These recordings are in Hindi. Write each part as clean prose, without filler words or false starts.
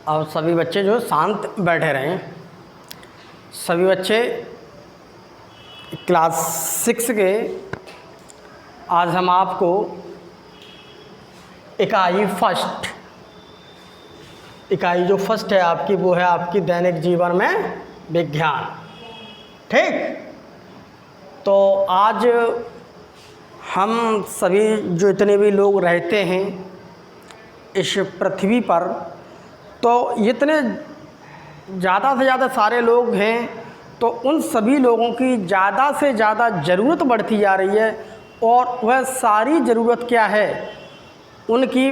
और सभी बच्चे जो शांत बैठे रहें। सभी बच्चे क्लास 6 के आज हम आपको इकाई जो फर्स्ट है आपकी, वो है आपकी दैनिक जीवन में विज्ञान। ठीक, तो आज हम सभी जो इतने भी लोग रहते हैं इस पृथ्वी पर, तो इतने ज़्यादा से ज़्यादा सारे लोग हैं, तो उन सभी लोगों की ज़्यादा से ज़्यादा ज़रूरत बढ़ती जा रही है। और वह सारी ज़रूरत क्या है, उनकी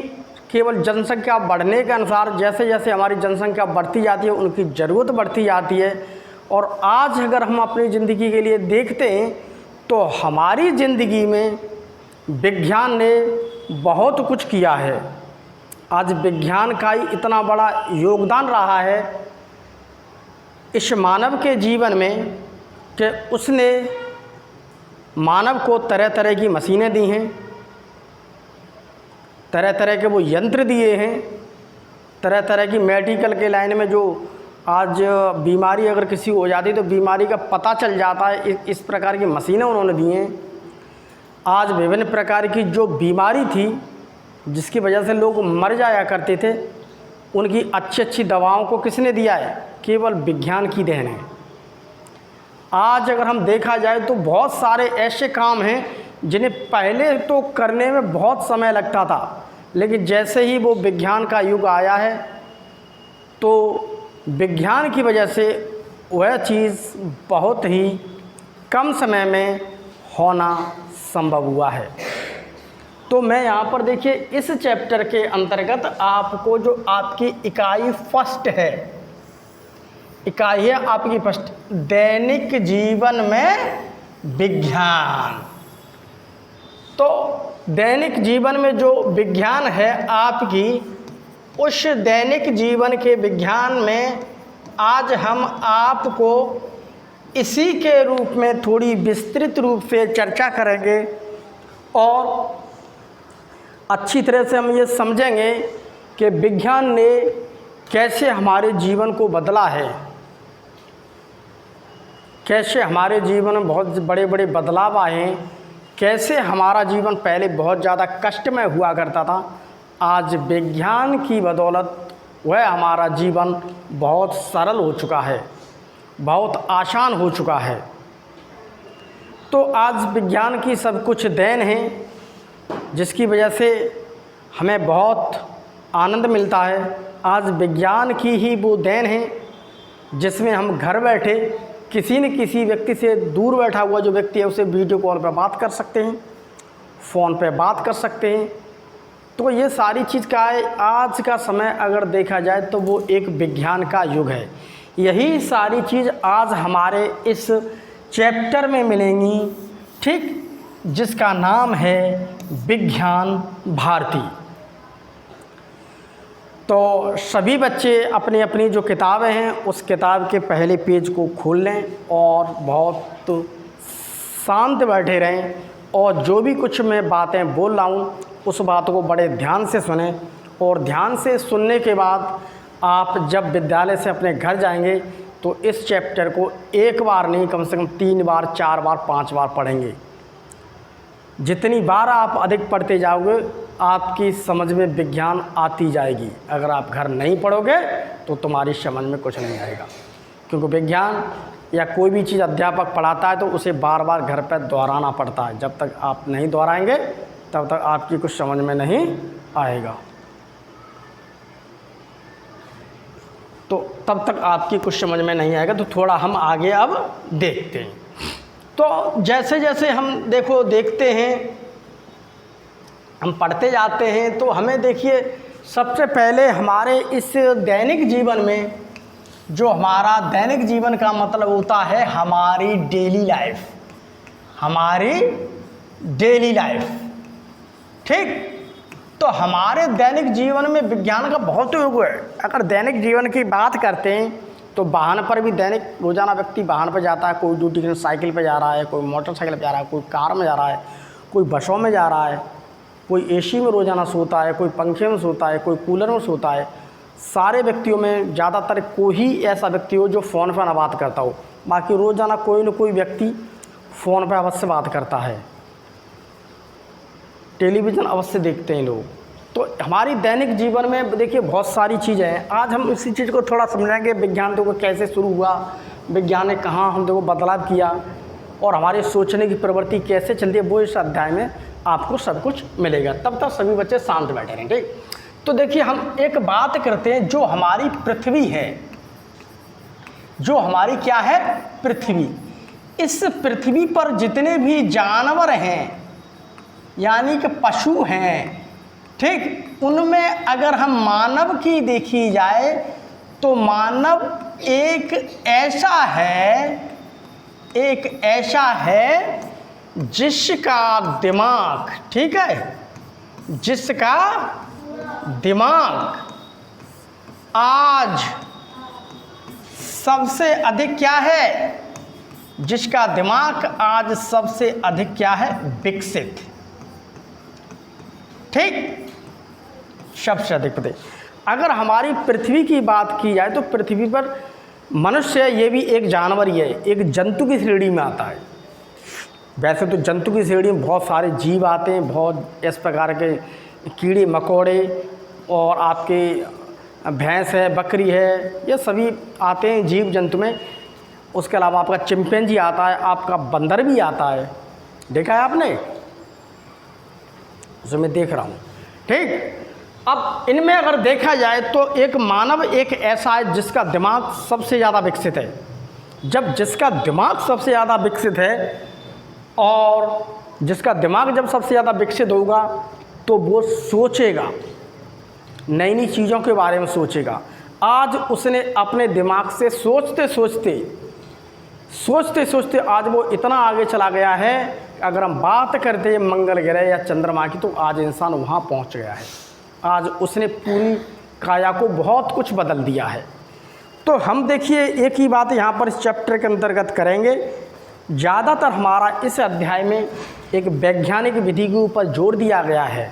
केवल जनसंख्या बढ़ने के अनुसार जैसे जैसे हमारी जनसंख्या बढ़ती जाती है उनकी ज़रूरत बढ़ती जाती है। और आज अगर हम अपनी ज़िंदगी के लिए देखते हैं तो हमारी ज़िंदगी में विज्ञान ने बहुत कुछ किया है। आज विज्ञान का ही इतना बड़ा योगदान रहा है इस मानव के जीवन में कि उसने मानव को तरह तरह की मशीनें दी हैं, तरह तरह के वो यंत्र दिए हैं, तरह तरह की मेडिकल के लाइन में जो आज बीमारी अगर किसी हो जाती तो बीमारी का पता चल जाता है, इस प्रकार की मशीनें उन्होंने दी हैं। आज विभिन्न प्रकार की जो बीमारी थी जिसकी वजह से लोग मर जाया करते थे, उनकी अच्छी अच्छी दवाओं को किसने दिया है, केवल विज्ञान की देन है। आज अगर हम देखा जाए तो बहुत सारे ऐसे काम हैं जिन्हें पहले तो करने में बहुत समय लगता था, लेकिन जैसे ही वो विज्ञान का युग आया है तो विज्ञान की वजह से वह चीज़ बहुत ही कम समय में होना संभव हुआ है। तो मैं यहाँ पर देखिए इस चैप्टर के अंतर्गत आपको जो आपकी इकाई फर्स्ट है, इकाई है आपकी फर्स्ट, दैनिक जीवन में विज्ञान। तो दैनिक जीवन में जो विज्ञान है आपकी, उस दैनिक जीवन के विज्ञान में आज हम आपको इसी के रूप में थोड़ी विस्तृत रूप से चर्चा करेंगे और अच्छी तरह से हम ये समझेंगे कि विज्ञान ने कैसे हमारे जीवन को बदला है, कैसे हमारे जीवन में बहुत बड़े बड़े बदलाव आए हैं, कैसे हमारा जीवन पहले बहुत ज़्यादा कष्टमय हुआ करता था, आज विज्ञान की बदौलत वह हमारा जीवन बहुत सरल हो चुका है, बहुत आसान हो चुका है। तो आज विज्ञान की सब कुछ देन है जिसकी वजह से हमें बहुत आनंद मिलता है। आज विज्ञान की ही वो देन है जिसमें हम घर बैठे किसी न किसी व्यक्ति से दूर बैठा हुआ जो व्यक्ति है उसे वीडियो कॉल पर बात कर सकते हैं, फ़ोन पे बात कर सकते हैं। तो ये सारी चीज़ का है, आज का समय अगर देखा जाए तो वो एक विज्ञान का युग है। यही सारी चीज़ आज हमारे इस चैप्टर में मिलेंगी, ठीक, जिसका नाम है विज्ञान भारती। तो सभी बच्चे अपनी अपनी जो किताबें हैं उस किताब के पहले पेज को खोल लें और बहुत शांत बैठे रहें और जो भी कुछ मैं बातें बोल रहा हूँ उस बात को बड़े ध्यान से सुनें। और ध्यान से सुनने के बाद आप जब विद्यालय से अपने घर जाएंगे तो इस चैप्टर को एक बार नहीं, कम से कम 3 बार, 4 बार, 5 बार पढ़ेंगे। जितनी बार आप अधिक पढ़ते जाओगे आपकी समझ में विज्ञान आती जाएगी। अगर आप घर नहीं पढ़ोगे तो तुम्हारी समझ में कुछ नहीं आएगा, क्योंकि विज्ञान या कोई भी चीज़ अध्यापक पढ़ाता है तो उसे बार बार घर पर दोहराना पड़ता है। जब तक आप नहीं दोहराएंगे तब तक आपकी कुछ समझ में नहीं आएगा, तो तब तक आपकी कुछ समझ में नहीं आएगा। तो थोड़ा हम आगे अब देखते हैं। तो जैसे जैसे हम देखते हैं, हम पढ़ते जाते हैं, तो हमें देखिए सबसे पहले हमारे इस दैनिक जीवन में, जो हमारा दैनिक जीवन का मतलब होता है हमारी डेली लाइफ, हमारी डेली लाइफ, ठीक। तो हमारे दैनिक जीवन में विज्ञान का बहुत योग है। अगर दैनिक जीवन की बात करते हैं तो वाहन पर भी दैनिक रोजाना व्यक्ति वाहन पर जाता है। कोई ड्यूटी के साइकिल पर जा रहा है, कोई मोटरसाइकिल पर जा रहा है, कोई कार में जा रहा है, कोई बसों में जा रहा है, कोई एसी में रोजाना सोता है, कोई पंखे में सोता है, कोई कूलर में सोता है। सारे व्यक्तियों में ज़्यादातर कोई ही ऐसा व्यक्ति हो जो फ़ोन पर ना बात करता हो, बाकी रोज़ाना कोई न कोई व्यक्ति फ़ोन पर अवश्य बात करता है, टेलीविज़न अवश्य देखते हैं लोग। तो हमारी दैनिक जीवन में देखिए बहुत सारी चीज़ें हैं। आज हम इसी चीज़ को थोड़ा समझेंगे, विज्ञान देखो कैसे शुरू हुआ, विज्ञान ने कहाँ हम देखो बदलाव किया और हमारे सोचने की प्रवृत्ति कैसे चलती है, वो इस अध्याय में आपको सब कुछ मिलेगा। तब तक सभी बच्चे शांत बैठे रहें, ठीक। तो देखिए हम एक बात करते हैं, जो हमारी पृथ्वी है, जो हमारी क्या है पृथ्वी, इस पृथ्वी पर जितने भी जानवर हैं यानी कि पशु हैं, ठीक, उनमें अगर हम मानव की देखी जाए तो मानव एक ऐसा है जिसका दिमाग, ठीक है, जिसका दिमाग आज सबसे अधिक क्या है, जिसका दिमाग आज सबसे अधिक क्या है विकसित, ठीक, सबसे अधिक पते। अगर हमारी पृथ्वी की बात की जाए तो पृथ्वी पर मनुष्य ये भी एक जानवर ही है, एक जंतु की श्रेणी में आता है। वैसे तो जंतु की श्रेणी में बहुत सारे जीव आते हैं, बहुत इस प्रकार के कीड़े मकोड़े और आपके भैंस है, बकरी है, ये सभी आते हैं जीव जंतु में। उसके अलावा आपका चिंपैंजी आता है, आपका बंदर भी आता है, देखा है आपने, उसे मैं देख रहा हूँ, ठीक। अब इनमें अगर देखा जाए तो एक मानव एक ऐसा है जिसका दिमाग सबसे ज़्यादा विकसित है। जब जिसका दिमाग सबसे ज़्यादा विकसित है और जिसका दिमाग जब सबसे ज़्यादा विकसित होगा तो वो सोचेगा, नई नई चीज़ों के बारे में सोचेगा। आज उसने अपने दिमाग से सोचते सोचते आज वो इतना आगे चला गया है, अगर हम बात करते हैं मंगल ग्रह या चंद्रमा की, तो आज इंसान वहाँ पहुँच गया है। आज उसने पूरी काया को बहुत कुछ बदल दिया है। तो हम देखिए एक ही बात यहाँ पर इस चैप्टर के अंतर्गत करेंगे। ज़्यादातर हमारा इस अध्याय में एक वैज्ञानिक विधि के ऊपर जोर दिया गया है।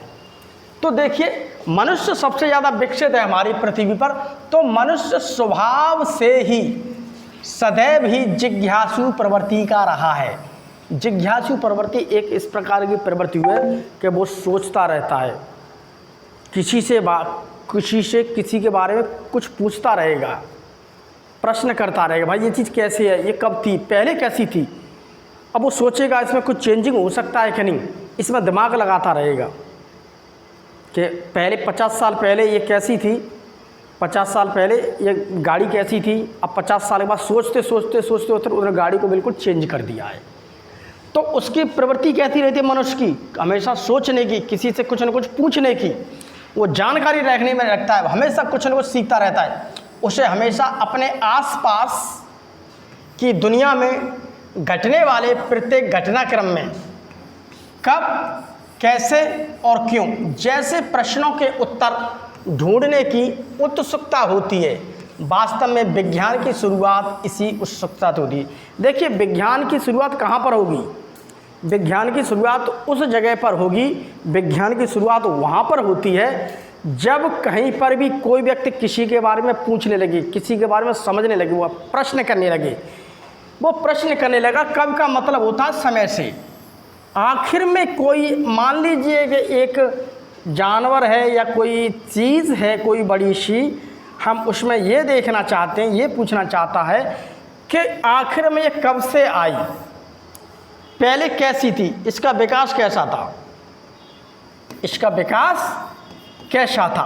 तो देखिए मनुष्य सबसे ज़्यादा विकसित है हमारी पृथ्वी पर, तो मनुष्य स्वभाव से ही सदैव ही जिज्ञासु प्रवृत्ति का रहा है। जिज्ञासु प्रवृत्ति एक इस प्रकार की प्रवृत्ति है कि वो सोचता रहता है, किसी से किसी के बारे में कुछ पूछता रहेगा, प्रश्न करता रहेगा, भाई ये चीज़ कैसे है, ये कब थी, पहले कैसी थी। अब वो सोचेगा इसमें कुछ चेंजिंग हो सकता है कि नहीं, इसमें दिमाग लगाता रहेगा कि पहले 50 साल पहले ये कैसी थी, 50 साल पहले ये गाड़ी कैसी थी, अब 50 साल के बाद सोचते उन्होंने गाड़ी को बिल्कुल चेंज कर दिया है। तो उसकी प्रवृत्ति कैसी रहती है मनुष्य की, हमेशा सोचने की, किसी से कुछ न कुछ पूछने की, वो जानकारी रखने में रखता है, हमेशा कुछ न कुछ सीखता रहता है। उसे हमेशा अपने आसपास की दुनिया में घटने वाले प्रत्येक घटनाक्रम में कब, कैसे और क्यों जैसे प्रश्नों के उत्तर ढूंढने की उत्सुकता होती है। वास्तव में विज्ञान की शुरुआत इसी उत्सुकता से होती है। देखिए विज्ञान की शुरुआत कहाँ पर होगी, विज्ञान की शुरुआत उस जगह पर होगी, विज्ञान की शुरुआत वहाँ पर होती है जब कहीं पर भी कोई व्यक्ति किसी के बारे में पूछने लगे, किसी के बारे में समझने लगे, वो प्रश्न करने लगे। वो प्रश्न करने लगा कब का मतलब होता है समय से। आखिर में कोई मान लीजिए कि एक जानवर है या कोई चीज़ है कोई बड़ी सी, हम उसमें ये देखना चाहते हैं, ये पूछना चाहता है कि आखिर में ये कब से आई, पहले कैसी थी, इसका विकास कैसा था, इसका विकास कैसा था।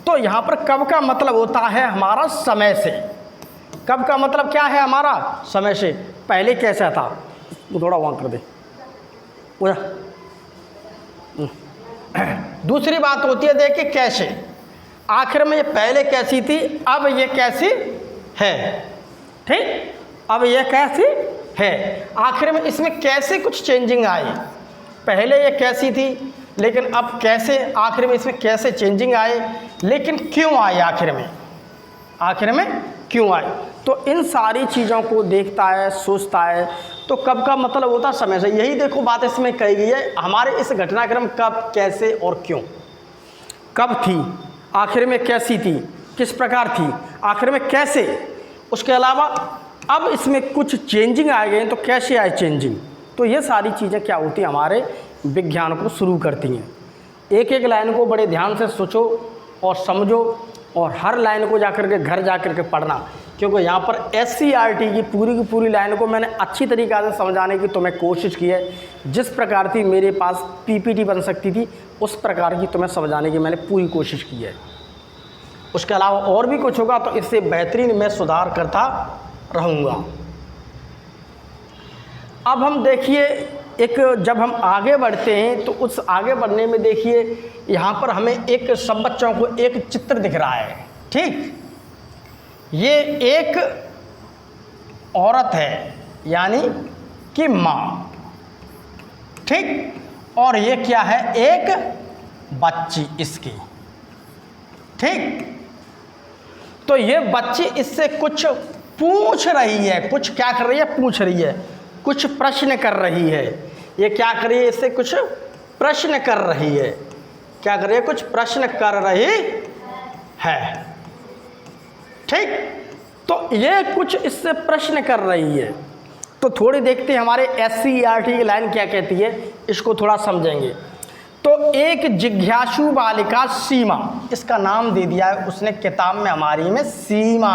तो यहाँ पर कब का मतलब होता है हमारा समय से। कब का मतलब क्या है हमारा, समय से। पहले कैसा था, वो थोड़ा वहाँ कर दे। दूसरी बात होती है देखिए कैसे, आखिर में ये पहले कैसी थी, अब ये कैसी है, ठीक, अब ये कैसी है, आखिर में इसमें कैसे कुछ चेंजिंग आई। पहले ये कैसी थी लेकिन अब कैसे, आखिर में इसमें कैसे चेंजिंग आए, लेकिन क्यों आए, आखिर में क्यों आए। तो इन सारी चीज़ों को देखता है, सोचता है। तो कब का मतलब होता है समय से। यही देखो बात इसमें कही गई है, हमारे इस घटनाक्रम कब, कैसे और क्यों। कब थी, आखिर में कैसी थी, किस प्रकार थी, आखिर में कैसे, उसके अलावा अब इसमें कुछ चेंजिंग आ गए तो कैसे आए चेंजिंग। तो ये सारी चीज़ें क्या होती हैं, हमारे विज्ञान को शुरू करती हैं। एक एक लाइन को बड़े ध्यान से सोचो और समझो, और हर लाइन को जाकर के घर जाकर के पढ़ना, क्योंकि यहाँ पर SCERT की पूरी लाइन को मैंने अच्छी तरीक़ा से समझाने की तुम्हें कोशिश की है। जिस प्रकार थी मेरे पास PPT बन सकती थी, उस प्रकार की तुम्हें समझाने की मैंने पूरी कोशिश की है। उसके अलावा और भी कुछ होगा तो इससे बेहतरीन मैं सुधार करता रहूँगा। अब हम देखिए, एक जब हम आगे बढ़ते हैं तो उस आगे बढ़ने में देखिए यहाँ पर हमें एक, सब बच्चों को एक चित्र दिख रहा है, ठीक। ये एक औरत है यानी कि माँ, ठीक, और ये क्या है, एक बच्ची इसकी, ठीक। तो ये बच्ची इससे कुछ पूछ रही है, कुछ क्या कर रही है, पूछ रही है, कुछ प्रश्न कर रही है। ये क्या कर रही है, इससे कुछ प्रश्न कर रही है, क्या कर रही है, कुछ प्रश्न कर रही है, ठीक। तो ये कुछ इससे प्रश्न कर रही है। तो थोड़ी देखते हैं हमारे SCERT की लाइन क्या कहती है, इसको थोड़ा समझेंगे। तो एक जिज्ञासु बालिका सीमा, इसका नाम दे दिया है उसने किताब में हमारी में, सीमा,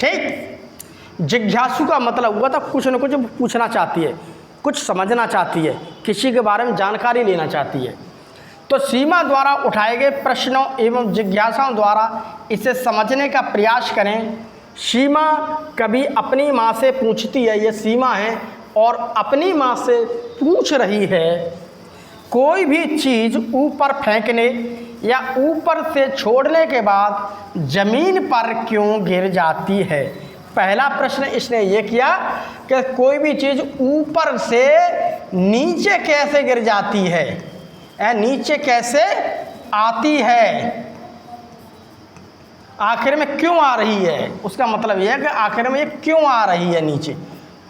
ठीक। जिज्ञासु का मतलब हुआ था कुछ न कुछ पूछना चाहती है, कुछ समझना चाहती है, किसी के बारे में जानकारी लेना चाहती है। तो सीमा द्वारा उठाए गए प्रश्नों एवं जिज्ञासाओं द्वारा इसे समझने का प्रयास करें। सीमा कभी अपनी माँ से पूछती है, ये सीमा है और अपनी माँ से पूछ रही है, कोई भी चीज़ ऊपर फेंकने या ऊपर से छोड़ने के बाद ज़मीन पर क्यों गिर जाती है। पहला प्रश्न इसने ये किया कि कोई भी चीज़ ऊपर से नीचे कैसे गिर जाती है, नीचे कैसे आती है, आखिर में क्यों आ रही है। उसका मतलब यह है कि आखिर में ये क्यों आ रही है नीचे।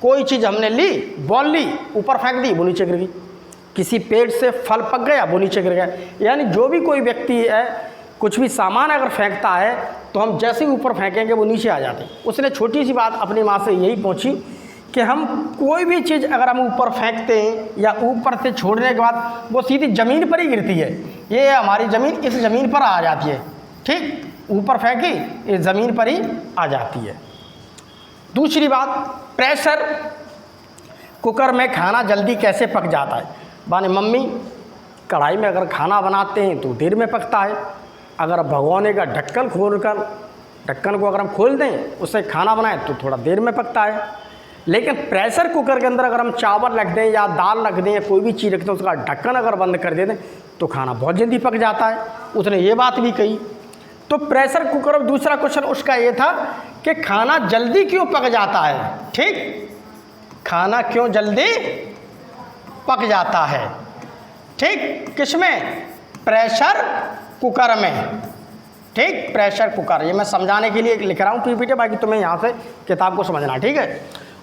कोई चीज़ हमने ली, बॉल ली, ऊपर फेंक दी, वो नीचे गिर गई। किसी पेड़ से फल पक गया, वो नीचे गिर गया। यानी जो भी कोई व्यक्ति है, कुछ भी सामान अगर फेंकता है तो हम जैसे ही ऊपर फेंकेंगे वो नीचे आ जाते हैं। उसने छोटी सी बात अपनी माँ से यही पूछी कि हम कोई भी चीज़ अगर हम ऊपर फेंकते हैं या ऊपर से छोड़ने के बाद वो सीधी ज़मीन पर ही गिरती है। ये हमारी ज़मीन इस ज़मीन पर आ जाती है, ठीक, ऊपर फेंकी ये ज़मीन पर ही आ जाती है। दूसरी बात, प्रेशर कुकर में खाना जल्दी कैसे पक जाता है। माने मम्मी कढ़ाई में अगर खाना बनाते हैं तो देर में पकता है, अगर भगोने का ढक्कन खोलकर, ढक्कन को अगर हम खोल दें उससे खाना बनाएं तो थोड़ा देर में पकता है। लेकिन प्रेशर कुकर के अंदर अगर हम चावल रख दें या दाल रख दें या कोई भी चीज़ रख दें, उसका ढक्कन अगर बंद कर दे दें तो खाना बहुत जल्दी पक जाता है। उसने ये बात भी कही। तो प्रेशर कुकर, दूसरा क्वेश्चन उसका ये था कि खाना जल्दी क्यों पक जाता है, ठीक, खाना क्यों जल्दी पक जाता है, ठीक, किसमें, प्रेशर कुकर में, ठीक, प्रेशर कुकर। ये मैं समझाने के लिए लिख रहा हूँ PPT, बाकी तुम्हें यहाँ से किताब को समझना, ठीक है।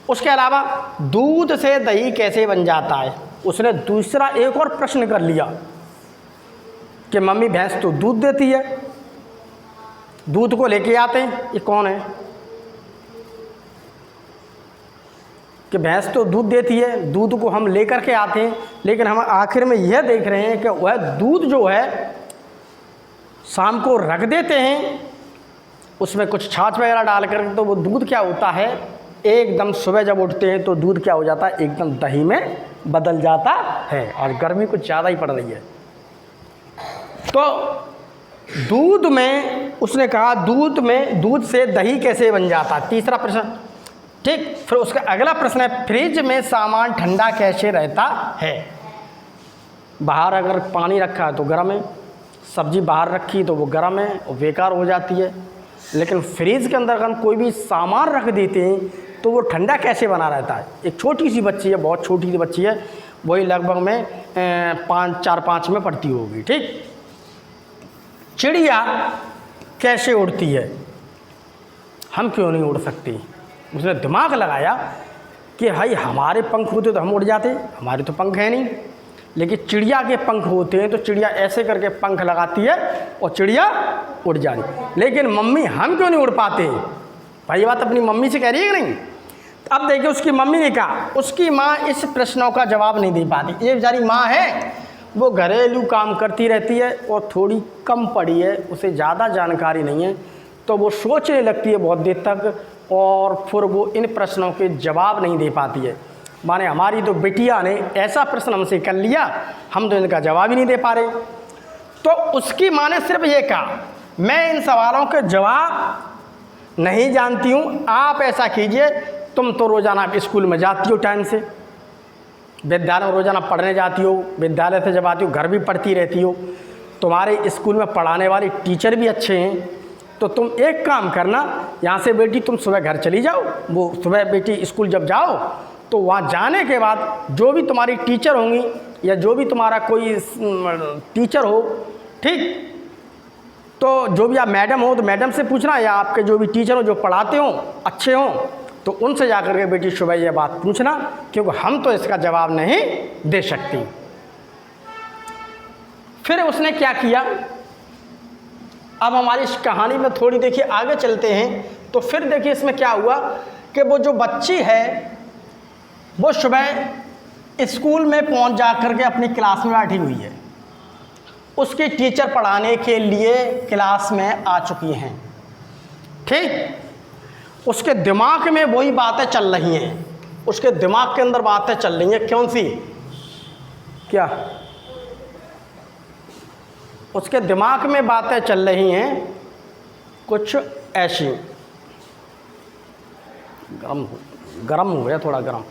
उसके अलावा दूध से दही कैसे बन जाता है। उसने दूसरा एक और प्रश्न कर लिया कि मम्मी भैंस तो दूध देती है, दूध को लेके आते हैं, ये कौन है कि भैंस तो दूध देती है, दूध को हम लेकर के आते हैं, लेकिन हम आखिर में यह देख रहे हैं कि वह दूध जो है शाम को रख देते हैं, उसमें कुछ छाछ वगैरह डाल कर, तो वो दूध क्या होता है, एकदम सुबह जब उठते हैं तो दूध क्या हो जाता है, एकदम दही में बदल जाता है। और गर्मी कुछ ज़्यादा ही पड़ रही है। तो दूध में उसने कहा दूध से दही कैसे बन जाता है, तीसरा प्रश्न, ठीक। फिर उसका अगला प्रश्न है, फ्रिज में सामान ठंडा कैसे रहता है। बाहर अगर पानी रखा है तो गर्म है, सब्जी बाहर रखी तो वो गर्म है और बेकार हो जाती है। लेकिन फ्रिज के अंदर अगर हम कोई भी सामान रख देते हैं तो वो ठंडा कैसे बना रहता है। एक छोटी सी बच्ची है, बहुत छोटी सी बच्ची है, वही लगभग में 4-5 में पढ़ती होगी, ठीक। चिड़िया कैसे उड़ती है, हम क्यों नहीं उड़ सकती। उसने दिमाग लगाया कि भाई हमारे पंख होते तो हम उड़ जाते, हमारे तो पंख है नहीं, लेकिन चिड़िया के पंख होते हैं तो चिड़िया ऐसे करके पंख लगाती है और चिड़िया उड़ जाती। लेकिन मम्मी हम क्यों नहीं उड़ पाते? भाई ये बात अपनी मम्मी से कह रही है कि नहीं? अब देखिए उसकी मम्मी ने कहा, उसकी माँ इस प्रश्नों का जवाब नहीं दे पाती। ये बेचारी माँ है, वो घरेलू काम करती रहती है और थोड़ी कम पढ़ी है, उसे ज़्यादा जानकारी नहीं है, तो वो सोचने लगती है बहुत देर तक और फिर वो इन प्रश्नों के जवाब नहीं दे पाती है। माने हमारी तो बिटिया ने ऐसा प्रश्न हमसे कर लिया, हम तो इनका जवाब ही नहीं दे पा रहे। तो उसकी माँ ने सिर्फ ये कहा, मैं इन सवालों के जवाब नहीं जानती हूँ, आप ऐसा कीजिए, तुम तो रोज़ाना स्कूल में जाती हो, टाइम से विद्यालय में रोज़ाना पढ़ने जाती हो, विद्यालय से जब आती हो घर भी पढ़ती रहती हो, तुम्हारे स्कूल में पढ़ाने वाले टीचर भी अच्छे हैं, तो तुम एक काम करना, यहाँ से बेटी तुम सुबह घर चली जाओ, वो सुबह बेटी स्कूल जब जाओ तो वहाँ जाने के बाद जो भी तुम्हारी टीचर होंगी या जो भी तुम्हारा कोई टीचर हो, ठीक, तो जो भी आप मैडम हो तो मैडम से पूछना, या आपके जो भी टीचर हो जो पढ़ाते हो अच्छे हों तो उनसे जाकर के बेटी सुबह ये बात पूछना, क्योंकि हम तो इसका जवाब नहीं दे सकती। फिर उसने क्या किया, अब हमारी इस कहानी में थोड़ी देखिए आगे चलते हैं, तो फिर देखिए इसमें क्या हुआ कि वो जो बच्ची है वो सुबह स्कूल में पहुंच जा कर के अपनी क्लास में बैठी हुई है, उसकी टीचर पढ़ाने के लिए क्लास में आ चुकी हैं, ठीक, उसके दिमाग में वही बातें चल रही हैं, उसके दिमाग के अंदर बातें चल रही हैं, कौन सी, क्या, उसके दिमाग में बातें चल रही हैं कुछ ऐसी, गरम हो गया थोड़ा, गरम,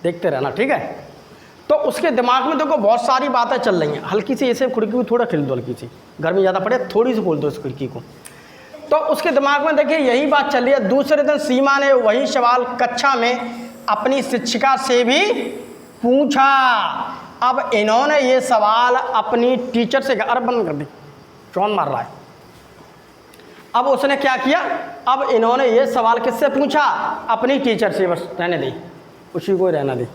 देखते रहना, ठीक है। तो उसके दिमाग में देखो बहुत सारी बातें चल रही हैं, हल्की सी ऐसे खिड़की को थोड़ा खिल दो, हल्की सी, गर्मी ज़्यादा पड़े थोड़ी सी खोल दो इस खिड़की को। तो उसके दिमाग में देखिए यही बात चल रही है। दूसरे दिन सीमा ने वही सवाल कक्षा में अपनी शिक्षिका से भी पूछा। अब इन्होंने ये सवाल अपनी टीचर से, अरे बंद कर दी, कौन मार रहा है। अब उसने क्या किया, अब इन्होंने ये सवाल किससे पूछा, अपनी टीचर से, बस रहने दी, उसी को रहना दी।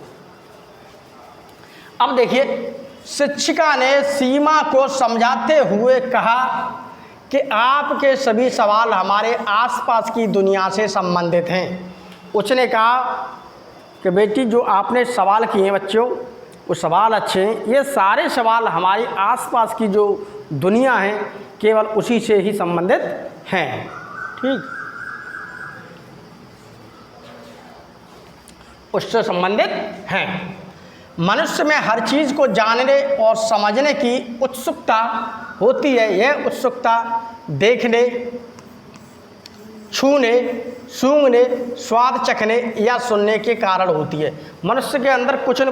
अब देखिए शिक्षिका ने सीमा को समझाते हुए कहा कि आपके सभी सवाल हमारे आसपास की दुनिया से संबंधित हैं। उसने कहा कि बेटी जो आपने सवाल किए हैं बच्चों, वो सवाल अच्छे हैं, ये सारे सवाल हमारी आसपास की जो दुनिया है केवल उसी से ही संबंधित हैं, ठीक, उससे संबंधित हैं। मनुष्य में हर चीज़ को जानने और समझने की उत्सुकता होती है। यह उत्सुकता देखने, छूने, सूंघने, स्वाद चखने या सुनने के कारण होती है। मनुष्य के अंदर कुछ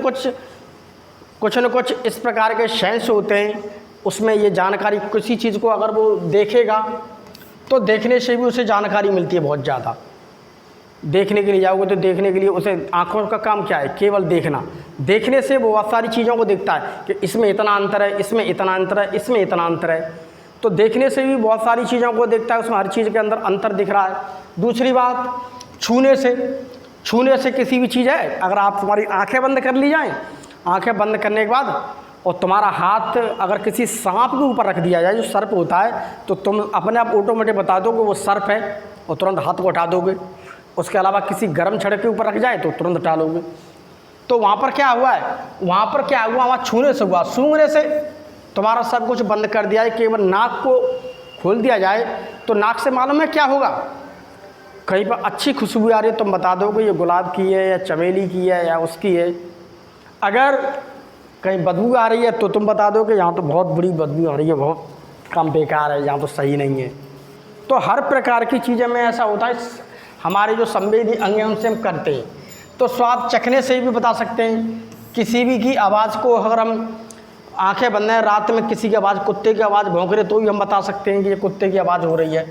न कुछ इस प्रकार के सेंस होते हैं, उसमें ये जानकारी, किसी चीज़ को अगर वो देखेगा तो देखने से भी उसे जानकारी मिलती है बहुत ज़्यादा। देखने के लिए जाओगे तो देखने के लिए उसे, आँखों का काम क्या है, केवल देखना, देखने से वो बहुत सारी चीज़ों को देखता है कि इसमें इतना अंतर है, इसमें इतना अंतर है, इसमें इतना अंतर है, तो देखने से भी बहुत सारी चीज़ों को देखता है, उसमें हर चीज़ के अंदर अंतर दिख रहा है। दूसरी बात, छूने से किसी भी चीज़ है, अगर आप तुम्हारी आँखें बंद कर ली जाएँ, आँखें बंद करने के बाद और तुम्हारा हाथ अगर किसी सांप के ऊपर रख दिया जाए जो सर्प होता है, तो तुम अपने आप ऑटोमेटिक बता दो कि वो सर्प है और तुरंत हाथ को हटा दोगे। उसके अलावा किसी गर्म छड़ के ऊपर रख जाए तो तुरंत टालोगे। तो वहाँ पर क्या हुआ है, वहाँ छूने से हुआ। सूंघने से तुम्हारा सब कुछ बंद कर दिया है, केवल नाक को खोल दिया जाए तो नाक से मालूम है क्या होगा, कहीं पर अच्छी खुशबू आ रही है तुम बता दोगे ये गुलाब की है या चमेली की है या उसकी है। अगर कहीं बदबू आ रही है तो तुम बता दो कि यहाँ तो बहुत बुरी बदबू आ रही है, बहुत कम बेकार है, यहाँ तो सही नहीं है। तो हर प्रकार की चीज़ें में ऐसा होता है, हमारे जो संवेदी अंग हैं उनसे हम करते हैं। तो स्वाद चखने से भी बता सकते हैं, किसी भी की आवाज़ को अगर हम आंखें बंद हैं, रात में किसी की आवाज़, कुत्ते की आवाज़ भौंक रहे तो भी हम बता सकते हैं कि ये कुत्ते की आवाज़ हो रही है।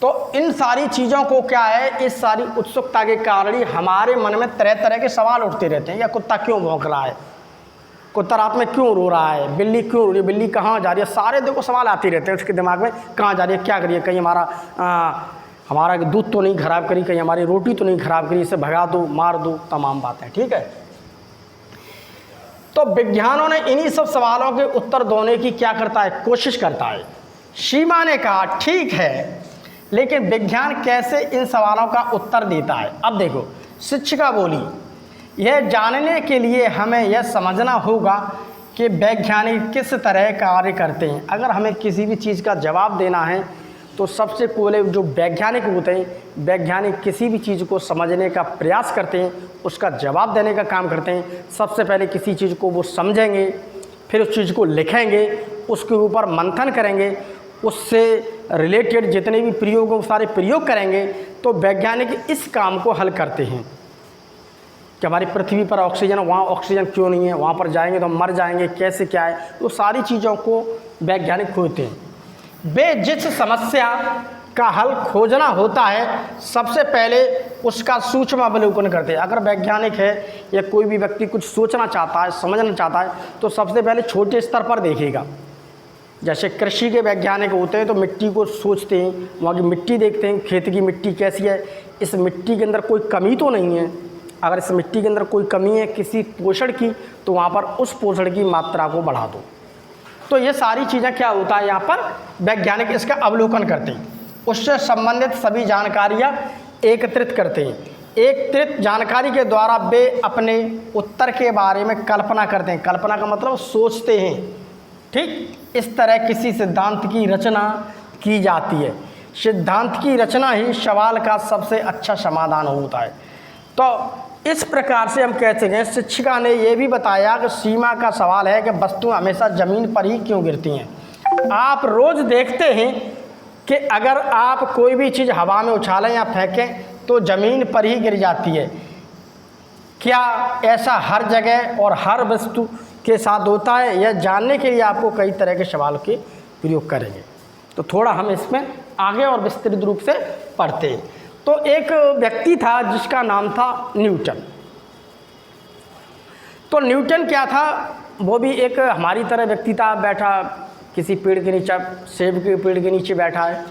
तो इन सारी चीज़ों को क्या है, इस सारी उत्सुकता के कारण ही हमारे मन में तरह तरह के सवाल उठते रहते हैं। या कुत्ता क्यों भौंक रहा है, कुत्ता रात में क्यों रो रहा है, बिल्ली क्यों रो रही है, बिल्ली कहाँ जा रही है, सारे देखो सवाल आते रहते हैं उसके दिमाग में, कहाँ जा रही है, क्या करिए, कहीं हमारा दूध तो नहीं खराब करी, कहीं हमारी रोटी तो नहीं खराब करी, इसे भगा दो, मार दो, तमाम बातें, ठीक है। तो विज्ञानों ने इन्हीं सब सवालों के उत्तर देने की क्या करता है, कोशिश करता है। सीमा ने कहा ठीक है, लेकिन विज्ञान कैसे इन सवालों का उत्तर देता है। अब देखो, शिक्षिका बोली, यह जानने के लिए हमें यह समझना होगा कि वैज्ञानिक किस तरह कार्य करते हैं। अगर हमें किसी भी चीज़ का जवाब देना है तो सबसे पहले जो वैज्ञानिक होते हैं, वैज्ञानिक किसी भी चीज़ को समझने का प्रयास करते हैं, उसका जवाब देने का काम करते हैं। सबसे पहले किसी चीज़ को वो समझेंगे, फिर उस चीज़ को लिखेंगे, उसके ऊपर मंथन करेंगे, उससे रिलेटेड जितने भी प्रयोग हैं सारे प्रयोग करेंगे। तो वैज्ञानिक इस काम को हल करते हैं कि हमारी पृथ्वी पर ऑक्सीजन, वहाँ ऑक्सीजन क्यों नहीं है, वहाँ पर जाएंगे तो हम मर जाएंगे, कैसे क्या है, तो सारी चीज़ों को वैज्ञानिक खोजते हैं। वे जिस समस्या का हल खोजना होता है सबसे पहले उसका सूक्ष्म अवलोकन करते हैं। अगर वैज्ञानिक है या कोई भी व्यक्ति कुछ सोचना चाहता है, समझना चाहता है, तो सबसे पहले छोटे स्तर पर देखेगा। जैसे कृषि के वैज्ञानिक होते हैं तो मिट्टी को सोचते हैं, वहाँ की मिट्टी देखते हैं, खेत की मिट्टी कैसी है, इस मिट्टी के अंदर कोई कमी तो नहीं है। अगर इस मिट्टी के अंदर कोई कमी है किसी पोषण की, तो वहाँ पर उस पोषण की मात्रा को बढ़ा दो। तो ये सारी चीज़ें क्या होता है, यहाँ पर वैज्ञानिक इसका अवलोकन करते हैं, उससे संबंधित सभी जानकारियाँ एकत्रित करते हैं। एकत्रित जानकारी के द्वारा वे अपने उत्तर के बारे में कल्पना करते हैं। कल्पना का मतलब सोचते हैं, ठीक। इस तरह किसी सिद्धांत की रचना की जाती है। सिद्धांत की रचना ही सवाल का सबसे अच्छा समाधान होता है। तो इस प्रकार से हम कहते हैं, शिक्षिका ने यह भी बताया कि सीमा का सवाल है कि वस्तुएं हमेशा ज़मीन पर ही क्यों गिरती हैं। आप रोज़ देखते हैं कि अगर आप कोई भी चीज़ हवा में उछालें या फेंकें तो ज़मीन पर ही गिर जाती है। क्या ऐसा हर जगह और हर वस्तु के साथ होता है? यह जानने के लिए आपको कई तरह के सवाल के प्रयोग करेंगे। तो थोड़ा हम इसमें आगे और विस्तृत रूप से पढ़ते हैं। तो एक व्यक्ति था जिसका नाम था न्यूटन। तो न्यूटन क्या था, वो भी एक हमारी तरह व्यक्ति था, बैठा किसी पेड़ के नीचे, सेब के पेड़ के नीचे बैठा है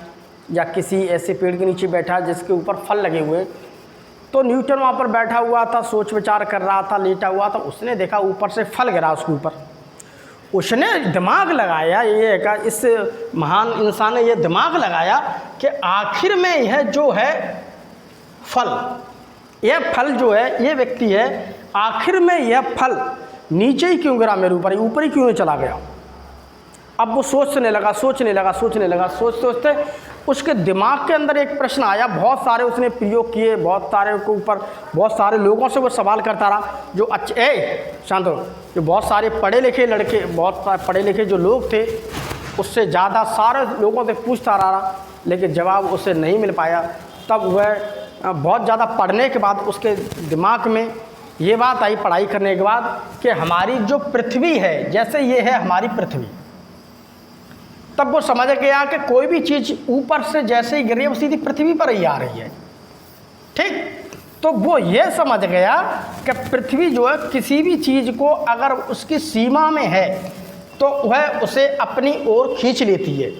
या किसी ऐसे पेड़ के नीचे बैठा है जिसके ऊपर फल लगे हुए। तो न्यूटन वहाँ पर बैठा हुआ था, सोच विचार कर रहा था, लेटा हुआ था। उसने देखा ऊपर से फल गिरा उसके ऊपर। उसने दिमाग लगाया, ये का इस महान इंसान ने ये दिमाग लगाया कि आखिर में यह जो है फल, यह फल जो है, ये व्यक्ति है, आखिर में यह फल नीचे ही क्यों गिरा मेरे ऊपर, ऊपर ही क्यों नहीं चला गया। अब वो सोचने लगा, सोचते उसके दिमाग के अंदर एक प्रश्न आया। बहुत सारे उसने प्रयोग किए, बहुत सारे के ऊपर बहुत सारे लोगों से वो सवाल करता रहा, जो अच्छे शांत हो, जो बहुत सारे पढ़े लिखे लड़के, बहुत सारे पढ़े लिखे जो लोग थे, उससे ज़्यादा सारे लोगों से पूछता रहा, लेकिन जवाब उसे नहीं मिल पाया। तब वह बहुत ज़्यादा पढ़ने के बाद उसके दिमाग में ये बात आई, पढ़ाई करने के बाद, कि हमारी जो पृथ्वी है, जैसे ये है हमारी पृथ्वी, तब वो समझ गया कि कोई भी चीज़ ऊपर से जैसे ही गिरी है वो सीधी पृथ्वी पर ही आ रही है, ठीक। तो वो ये समझ गया कि पृथ्वी जो है किसी भी चीज़ को अगर उसकी सीमा में है तो वह उसे अपनी ओर खींच लेती है।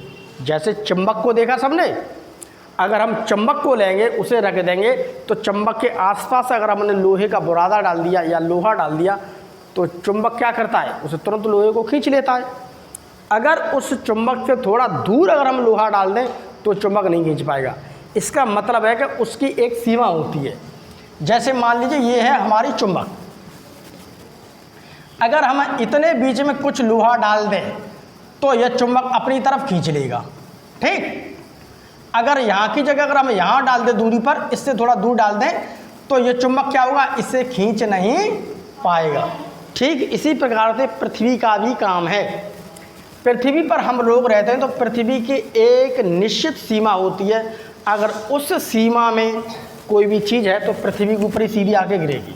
जैसे चुंबक को देखा सबने, अगर हम चुंबक को लेंगे, उसे रख देंगे, तो चुंबक के आसपास अगर हमने लोहे का बुरादा डाल दिया या लोहा डाल दिया तो चुंबक क्या करता है, उसे तुरंत लोहे को खींच लेता है। अगर उस चुंबक से थोड़ा दूर अगर हम लोहा डाल दें तो चुंबक नहीं खींच पाएगा। इसका मतलब है कि उसकी एक सीमा होती है। जैसे मान लीजिए ये है हमारी चुंबक, अगर हम इतने बीच में कुछ लोहा डाल दें तो यह चुंबक अपनी तरफ खींच लेगा, ठीक। अगर यहाँ की जगह अगर हम यहाँ डाल दें दूरी पर, इससे थोड़ा दूर डाल दें, तो यह चुंबक क्या होगा, इसे खींच नहीं पाएगा, ठीक। इसी प्रकार से पृथ्वी का भी काम है। पृथ्वी पर हम लोग रहते हैं तो पृथ्वी की एक निश्चित सीमा होती है। अगर उस सीमा में कोई भी चीज़ है तो पृथ्वी के ऊपर ही सीधी आके गिरेगी,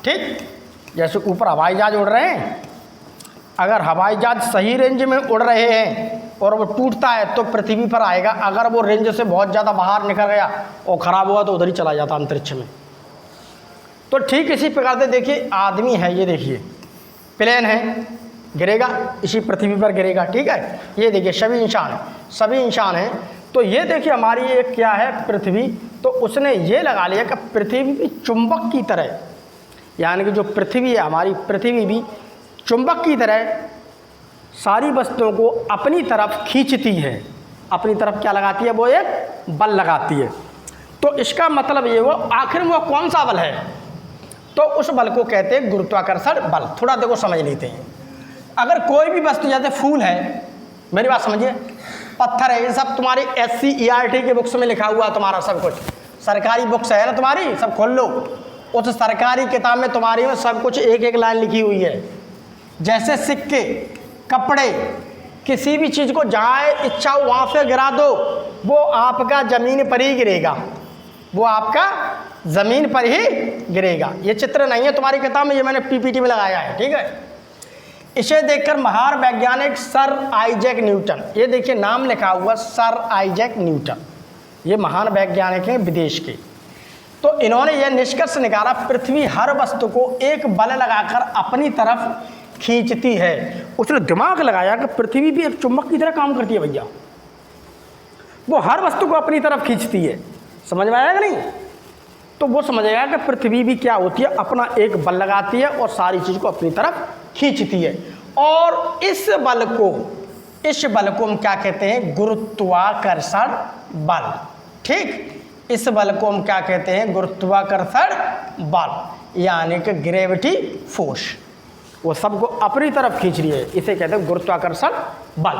ठीक। जैसे ऊपर हवाई जहाज उड़ रहे हैं, अगर हवाई जहाज सही रेंज में उड़ रहे हैं और वो टूटता है तो पृथ्वी पर आएगा। अगर वो रेंज से बहुत ज़्यादा बाहर निकल गया और ख़राब हुआ तो उधर ही चला जाता अंतरिक्ष में। तो ठीक इसी प्रकार से देखिए आदमी है, ये देखिए प्लेन है, गिरेगा इसी पृथ्वी पर गिरेगा, ठीक है। ये देखिए सभी इंसान हैं। तो ये देखिए हमारी एक क्या है, पृथ्वी। तो उसने ये लगा लिया कि पृथ्वी भी चुंबक की तरह, यानी कि जो पृथ्वी है हमारी पृथ्वी भी चुंबक की तरह सारी वस्तुओं को अपनी तरफ खींचती है। अपनी तरफ क्या लगाती है? वो एक बल लगाती है। तो इसका मतलब ये हुआ आखिर में वो कौन सा बल है? तो उस बल को कहते हैं गुरुत्वाकर्षण बल। थोड़ा देखो समझ लेते हैं। अगर कोई भी वस्तु, जैसे फूल है, मेरी बात समझिए, पत्थर है, ये सब तुम्हारी SCERT के बुक्स में लिखा हुआ तुम्हारा सब कुछ, सरकारी बुक्स है ना तुम्हारी, सब खोल लो। उस सरकारी किताब में तुम्हारी में सब कुछ एक एक लाइन लिखी हुई है। जैसे सिक्के, कपड़े, किसी भी चीज़ को जहाँ इच्छा हो वहाँ से गिरा दो, वो आपका ज़मीन पर ही गिरेगा, वो आपका ज़मीन पर ही गिरेगा। ये चित्र नहीं है तुम्हारी किताब में, ये मैंने PPT में लगाया है, ठीक है। इसे देखकर महान वैज्ञानिक सर आइजैक न्यूटन, ये देखिए नाम लिखा हुआ सर आइजैक न्यूटन, ये महान वैज्ञानिक हैं विदेश के। तो इन्होंने यह निष्कर्ष निकाला पृथ्वी हर वस्तु को एक बल लगाकर अपनी तरफ खींचती है। उसने दिमाग लगाया कि पृथ्वी भी एक चुंबक की तरह काम करती है भैया, वो हर वस्तु को अपनी तरफ खींचती है। समझ में आया कि नहीं? तो वो समझ आया कि पृथ्वी भी क्या होती है, अपना एक बल लगाती है और सारी चीज़ को अपनी तरफ खींचती है। और इस बल को हम क्या कहते हैं? गुरुत्वाकर्षण बल। ठीक, इस बल को हम क्या कहते हैं? गुरुत्वाकर्षण बल, यानी कि ग्रेविटी फोर्स। वो सबको अपनी तरफ खींच रही है, इसे कहते हैं गुरुत्वाकर्षण बल।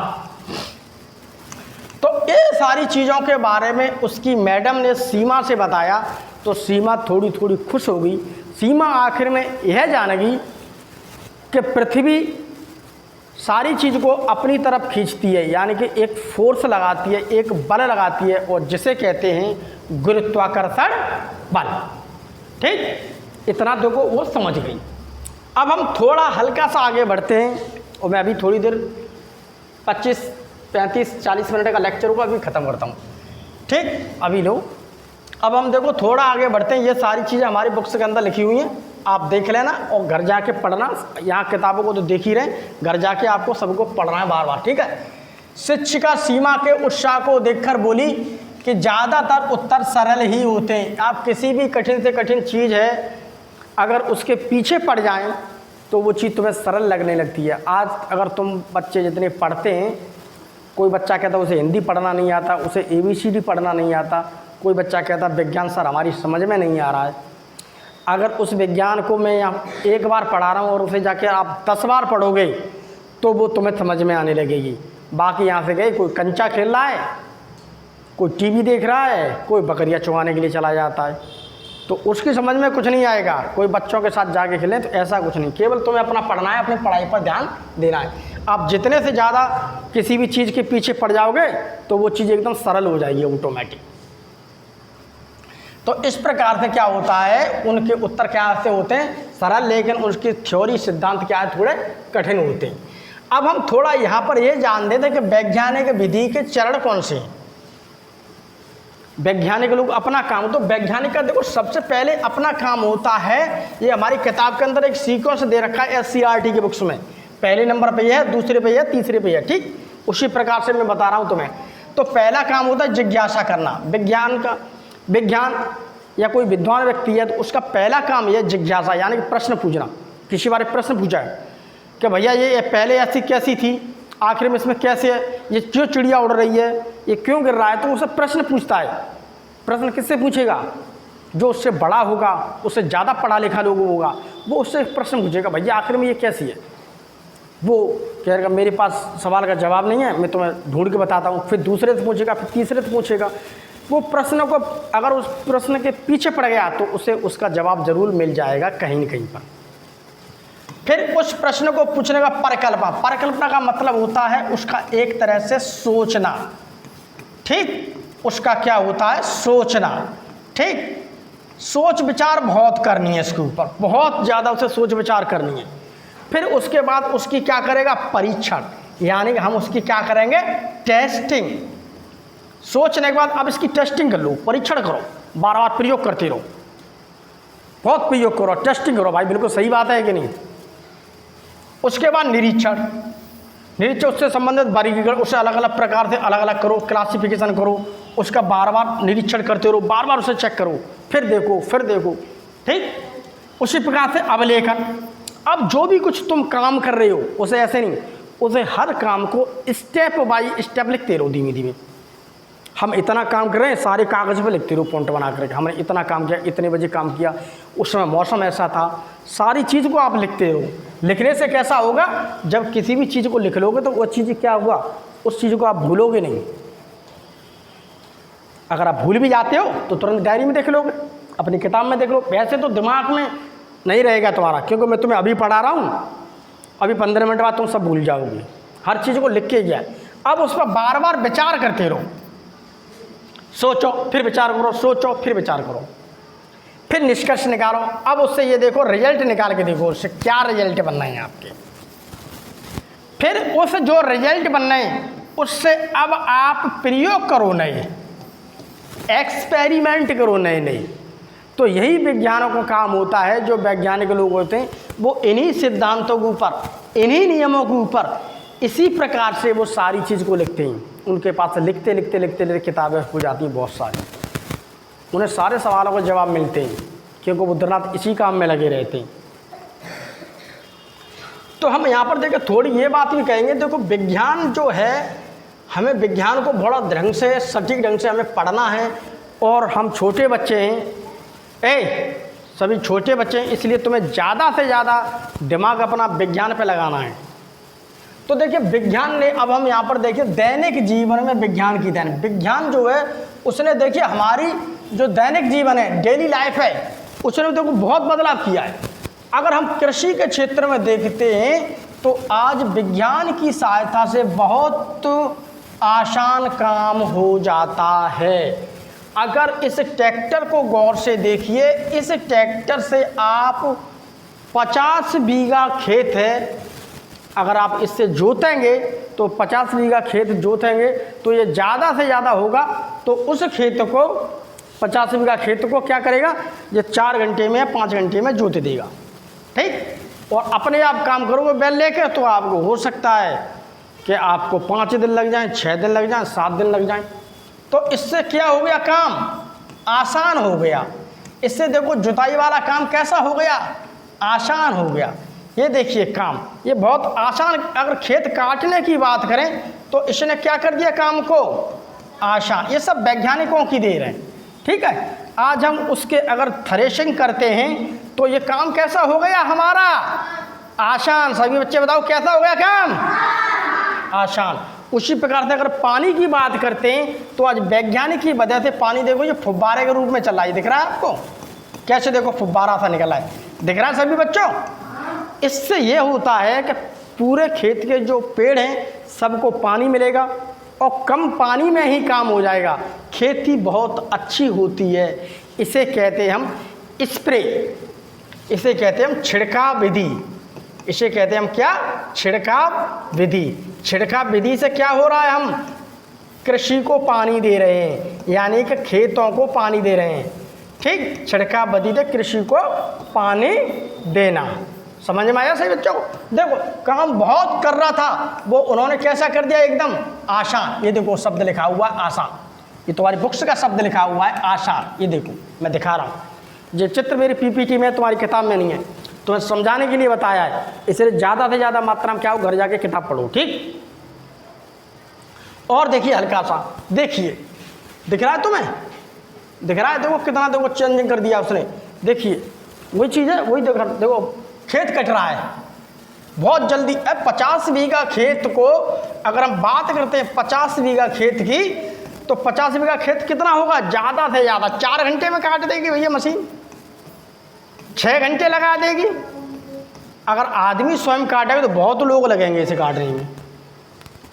तो ये सारी चीज़ों के बारे में उसकी मैडम ने सीमा से बताया, तो सीमा थोड़ी थोड़ी खुश हो गई। सीमा आखिर में यह जानेगी कि पृथ्वी सारी चीज़ को अपनी तरफ खींचती है, यानी कि एक फोर्स लगाती है, एक बल लगाती है, और जिसे कहते हैं गुरुत्वाकर्षण बल। ठीक, इतना देखो वो समझ गई। अब हम थोड़ा हल्का सा आगे बढ़ते हैं, और मैं अभी थोड़ी देर 25, 35, 40 मिनट का लेक्चर होगा, अभी ख़त्म करता हूँ। ठीक, अभी लो। अब हम देखो थोड़ा आगे बढ़ते हैं। ये सारी चीज़ें हमारी बुक्स के अंदर लिखी हुई हैं, आप देख लेना और घर जाके पढ़ना। यहाँ किताबों को तो देख ही रहे, घर जाके आपको सबको पढ़ना है बार बार, ठीक है। शिक्षिका सीमा के उत्साह को देखकर बोली कि ज़्यादातर उत्तर सरल ही होते हैं। आप किसी भी कठिन से कठिन चीज़ है, अगर उसके पीछे पड़ जाएं तो वो चीज़ तुम्हें सरल लगने लगती है। आज अगर तुम बच्चे जितने पढ़ते हैं, कोई बच्चा कहता है उसे हिंदी पढ़ना नहीं आता, उसे ABCD पढ़ना नहीं आता, कोई बच्चा कहता विज्ञान सर हमारी समझ में नहीं आ रहा है। अगर उस विज्ञान को मैं यहाँ एक बार पढ़ा रहा हूँ और उसे जाके आप 10 बार पढ़ोगे तो वो तुम्हें समझ में आने लगेगी। बाकी यहाँ से गए, कोई कंचा खेल रहा है, कोई TV देख रहा है, कोई बकरियाँ चुगाने के लिए चला जाता है, तो उसकी समझ में कुछ नहीं आएगा। कोई बच्चों के साथ जाके खेलें तो ऐसा कुछ नहीं, केवल तुम्हें अपना पढ़ना है, अपनी पढ़ाई पर ध्यान देना है। आप जितने से ज़्यादा किसी भी चीज़ के पीछे पड़ जाओगे तो वो चीज़ एकदम सरल हो जाएगी ऑटोमेटिक। तो इस प्रकार से क्या होता है, उनके उत्तर क्या से होते हैं? सरल, लेकिन उसकी थ्योरी सिद्धांत क्या है? थोड़े कठिन होते हैं। अब हम थोड़ा यहाँ पर ये जान देते हैं कि वैज्ञानिक विधि के चरण कौन से हैं। वैज्ञानिक लोग अपना काम, तो वैज्ञानिक का देखो सबसे पहले अपना काम होता है, ये हमारी किताब के अंदर एक सीक्वेंस दे रखा है SCERT के बुक्स में। पहले नंबर पे है, दूसरे पे है, तीसरे पे है। ठीक, उसी प्रकार से मैं बता रहा हूँ तुम्हें। तो पहला काम होता है जिज्ञासा करना। विज्ञान या कोई विद्वान व्यक्ति है तो उसका पहला काम यह जिज्ञासा, यानी कि प्रश्न पूछना। किसी बारे प्रश्न पूछा है कि भैया ये पहले ऐसी कैसी थी, आखिर में इसमें कैसे है, ये क्यों चिड़िया उड़ रही है, ये क्यों गिर रहा है, तो उसे प्रश्न पूछता है। प्रश्न किससे पूछेगा? जो उससे बड़ा होगा, उससे ज़्यादा पढ़ा लिखा लोग होगा, वो उससे प्रश्न पूछेगा, भैया आखिर में ये कैसी है। वो कहेगा मेरे पास सवाल का जवाब नहीं है, मैं तुम्हें ढूंढ के बताता हूँ। फिर दूसरे से पूछेगा, फिर तीसरे से पूछेगा। वो प्रश्न को अगर उस प्रश्न के पीछे पड़ गया तो उसे उसका जवाब जरूर मिल जाएगा कहीं न कहीं पर। फिर उस प्रश्न को पूछने का परिकल्पना का मतलब होता है उसका एक तरह से सोचना। ठीक, उसका क्या होता है? सोचना। ठीक, सोच विचार बहुत करनी है इसके ऊपर, बहुत ज़्यादा उसे सोच विचार करनी है। फिर उसके बाद उसकी क्या करेगा? परीक्षण, यानी कि हम उसकी क्या करेंगे? टेस्टिंग। सोचने के बाद अब इसकी टेस्टिंग कर लो, परीक्षण करो, बार बार प्रयोग करते रहो, बहुत प्रयोग करो, टेस्टिंग करो। भाई बिल्कुल सही बात है कि नहीं? उसके बाद निरीक्षण, उससे संबंधित वर्गीकरण, उससे अलग अलग प्रकार से अलग अलग करो, क्लासिफिकेशन करो, उसका बार बार निरीक्षण करते रहो, बार बार उसे चेक करो, फिर देखो। ठीक, उसी प्रकार से अब जो भी कुछ तुम काम कर रहे हो उसे ऐसे नहीं, उसे हर काम को स्टेप बाय स्टेप लिखते रहो धीमे धीमे। हम इतना काम कर रहे हैं, सारे कागज़ पे लिखते रहो पॉइंट बना करके, हमने इतना काम किया, इतने बजे काम किया, उस समय मौसम ऐसा था, सारी चीज़ को आप लिखते रहो। लिखने से कैसा होगा, जब किसी भी चीज़ को लिख लोगे तो वो चीज़ क्या हुआ, उस चीज़ को आप भूलोगे नहीं। अगर आप भूल भी जाते हो तो तुरंत डायरी में देख लोगे, अपनी किताब में देख लो। वैसे तो दिमाग में नहीं रहेगा तुम्हारा, क्योंकि मैं तुम्हें अभी पढ़ा रहा हूँ, अभी 15 मिनट बाद तुम सब भूल जाओगे। हर चीज़ को लिख के गया। अब उस पर बार बार विचार करते रहो, सोचो फिर विचार करो, सोचो फिर विचार करो, फिर निष्कर्ष निकालो। अब उससे ये देखो, रिजल्ट निकाल के देखो उससे क्या रिजल्ट बनना है आपके। फिर उस जो रिजल्ट बनना है उससे अब आप प्रयोग करो, नए एक्सपेरिमेंट करो, नए नए। तो यही विज्ञानों का काम होता है। जो वैज्ञानिक लोग होते हैं वो इन्हीं सिद्धांतों के ऊपर, इन्हीं नियमों के ऊपर, इसी प्रकार से वो सारी चीज़ को लिखते हैं। उनके पास लिखते लिखते लिखते लिखते किताबें हो जाती हैं बहुत सारी, उन्हें सारे सवालों के जवाब मिलते हैं, क्योंकि वो दिन रात इसी काम में लगे रहते हैं। तो हम यहाँ पर देखें, थोड़ी ये बात भी कहेंगे। देखो, विज्ञान जो है, हमें विज्ञान को बड़ा ढंग से, सटीक ढंग से हमें पढ़ना है। और हम छोटे बच्चे हैं, सभी छोटे बच्चे हैं, इसलिए तुम्हें ज़्यादा से ज़्यादा दिमाग अपना विज्ञान पे लगाना है। तो देखिए, विज्ञान ने, अब हम यहाँ पर देखिए दैनिक जीवन में विज्ञान की देन। विज्ञान जो है उसने, देखिए हमारी जो दैनिक जीवन है, डेली लाइफ है, उसने देखो बहुत बदलाव किया है। अगर हम कृषि के क्षेत्र में देखते हैं तो आज विज्ञान की सहायता से बहुत आसान काम हो जाता है। अगर इस ट्रैक्टर को गौर से देखिए, इस ट्रैक्टर से आप 50 बीघा खेत है, अगर आप इससे जोतेंगे तो 50 बीघा खेत जोतेंगे तो ये ज़्यादा से ज़्यादा होगा। तो उस खेत को, 50 बीघा खेत को क्या करेगा, ये 4 घंटे में, 5 घंटे में जोत देगा। ठीक। और अपने आप काम करोगे बैल लेके तो आपको हो सकता है कि आपको 5 दिन लग जाएं, 6 दिन लग जाएं, 7 दिन लग जाएं। तो इससे क्या हो गया, काम आसान हो गया। इससे देखो जुताई वाला काम कैसा हो गया, आसान हो गया। ये देखिए काम, ये बहुत आसान। अगर खेत काटने की बात करें तो इसने क्या कर दिया, काम को आसान। ये सब वैज्ञानिकों की देर है। ठीक है। आज हम उसके अगर थ्रेशिंग करते हैं तो ये काम कैसा हो गया हमारा, आसान। सभी बच्चे बताओ कैसा हो गया काम, आसान। उसी प्रकार से अगर पानी की बात करते हैं तो आज वैज्ञानिक की वजह से पानी देखो ये फुब्बारे के रूप में चल रहा है। दिख रहा है आपको, कैसे देखो फुब्बारा सा निकला है, दिख रहा है सभी बच्चों। इससे ये होता है कि पूरे खेत के जो पेड़ हैं सबको पानी मिलेगा और कम पानी में ही काम हो जाएगा। खेती बहुत अच्छी होती है। इसे कहते हैं हम स्प्रे, इसे कहते हैं हम छिड़काव विधि। इसे कहते हैं हम क्या, छिड़काव विधि। छिड़काव विधि से क्या हो रहा है, हम कृषि को पानी दे रहे हैं, यानी कि खेतों को पानी दे रहे हैं। ठीक। छिड़काव विधि से कृषि को पानी देना। समझ में आया सही बच्चों को। देखो काम बहुत कर रहा था वो उन्होंने कैसा कर दिया, एकदम आसान। ये देखो शब्द लिखा हुआ है आसान, ये तुम्हारी बुक्स का शब्द लिखा हुआ है आसान। ये देखो मैं दिखा रहा हूँ, ये चित्र मेरी पीपीटी में, तुम्हारी किताब में नहीं है, तुम्हें समझाने के लिए बताया है। इसलिए ज़्यादा से ज़्यादा मात्रा में क्या हो, घर जाके किताब पढ़ो। ठीक। और देखिए हल्का सा, देखिए दिख रहा है तुम्हें, दिख रहा है, देखो कितना, देखो चेंजिंग कर दिया उसने। देखिए वही चीज़ है, वही देखो खेत कट रहा है बहुत जल्दी। अब 50 बीघा खेत को अगर हम बात करते हैं 50 बीघा खेत की, तो 50 बीघा खेत कितना होगा, ज़्यादा से ज़्यादा 4 घंटे में काट देगी भैया मशीन, 6 घंटे लगा देगी। अगर आदमी स्वयं काटेगा तो बहुत लोग लगेंगे इसे काटने में।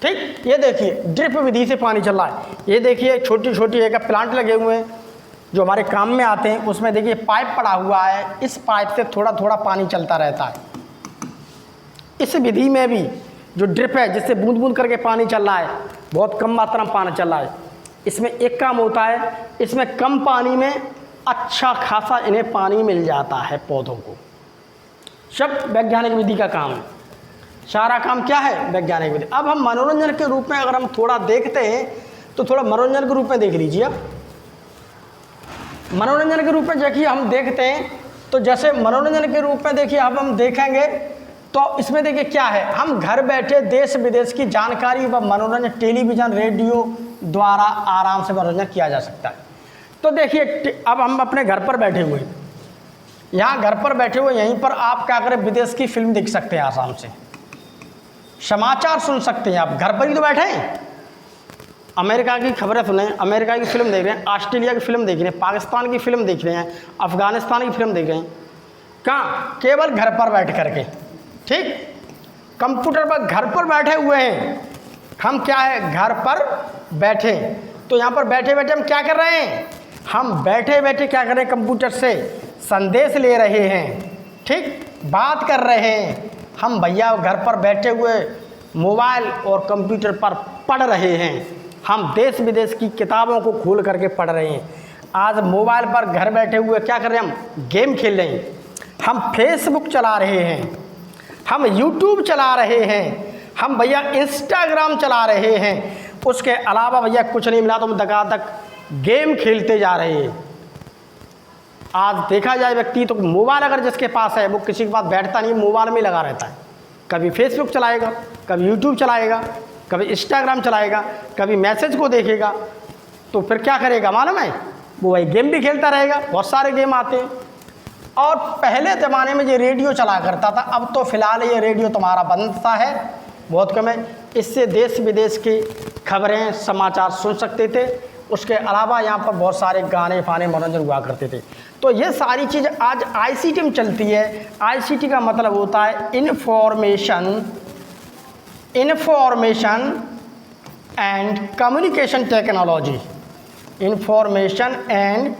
ठीक। ये देखिए ड्रिप विधि से पानी चल रहा है। ये देखिए छोटी छोटी एक प्लांट लगे हुए हैं जो हमारे काम में आते हैं। उसमें देखिए पाइप पड़ा हुआ है, इस पाइप से थोड़ा थोड़ा पानी चलता रहता है। इस विधि में भी जो ड्रिप है, जिससे बूंद बूंद करके पानी चल रहा है, बहुत कम मात्रा में पानी चल रहा है। इसमें एक काम होता है, इसमें कम पानी में अच्छा खासा इन्हें पानी मिल जाता है पौधों को। सब वैज्ञानिक विधि का काम है, सारा काम क्या है, वैज्ञानिक विधि। अब हम मनोरंजन के रूप में अगर हम थोड़ा देखते हैं तो थोड़ा मनोरंजन के रूप में देख लीजिए। अब मनोरंजन के रूप में देखिए हम देखते हैं तो जैसे मनोरंजन के रूप में देखिए अब हम देखेंगे तो इसमें देखिए क्या है, हम घर बैठे देश विदेश की जानकारी व मनोरंजन टेलीविज़न रेडियो द्वारा आराम से मनोरंजन किया जा सकता है। तो देखिए अब हम अपने घर पर बैठे हुए, यहाँ घर पर बैठे हुए यहीं पर आप क्या करें, विदेश की फिल्म देख सकते हैं आराम से, समाचार सुन सकते हैं, आप घर पर ही तो बैठे हैं। अमेरिका की खबरें सुने, अमेरिका की फिल्म देख रहे हैं, ऑस्ट्रेलिया की फिल्म देख रहे हैं, पाकिस्तान की फिल्म देख रहे हैं, अफ़गानिस्तान की फिल्म देख रहे हैं, कहाँ, केवल घर पर बैठ करके, ठीक, कंप्यूटर पर घर पर बैठे हुए हैं हम, क्या है, घर पर बैठे। तो यहाँ पर बैठे बैठे हम क्या कर रहे हैं, हम बैठे बैठे क्या कर रहे हैं, कंप्यूटर से संदेश ले रहे हैं, ठीक, बात कर रहे हैं हम भैया, घर पर बैठे हुए मोबाइल और कंप्यूटर पर पढ़ रहे हैं, हम देश विदेश की किताबों को खोल करके पढ़ रहे हैं। आज मोबाइल पर घर बैठे हुए क्या कर रहे हैं, हम गेम खेल रहे हैं, हम फेसबुक चला रहे हैं, हम यूट्यूब चला रहे हैं, हम भैया इंस्टाग्राम चला रहे हैं, उसके अलावा भैया कुछ नहीं मिला तो हम तक गेम खेलते जा रहे हैं। आज देखा जाए व्यक्ति तो मोबाइल अगर जिसके पास है वो किसी के पास बैठता नहीं, मोबाइल में लगा रहता है, कभी फेसबुक चलाएगा, कभी यूट्यूब चलाएगा, कभी इंस्टाग्राम चलाएगा, कभी मैसेज को देखेगा, तो फिर क्या करेगा मालूम है, वो वही गेम भी खेलता रहेगा। बहुत सारे गेम आते हैं। और पहले ज़माने में ये रेडियो चला करता था, अब तो फ़िलहाल ये रेडियो तुम्हारा बंद सा है, बहुत कम है। इससे देश विदेश की खबरें समाचार सुन सकते थे, उसके अलावा यहाँ पर बहुत सारे गाने फाने मनोरंजन हुआ करते थे। तो ये सारी चीज़ आज आईसीटी में चलती है। आईसीटी का मतलब होता है information and communication technology, information and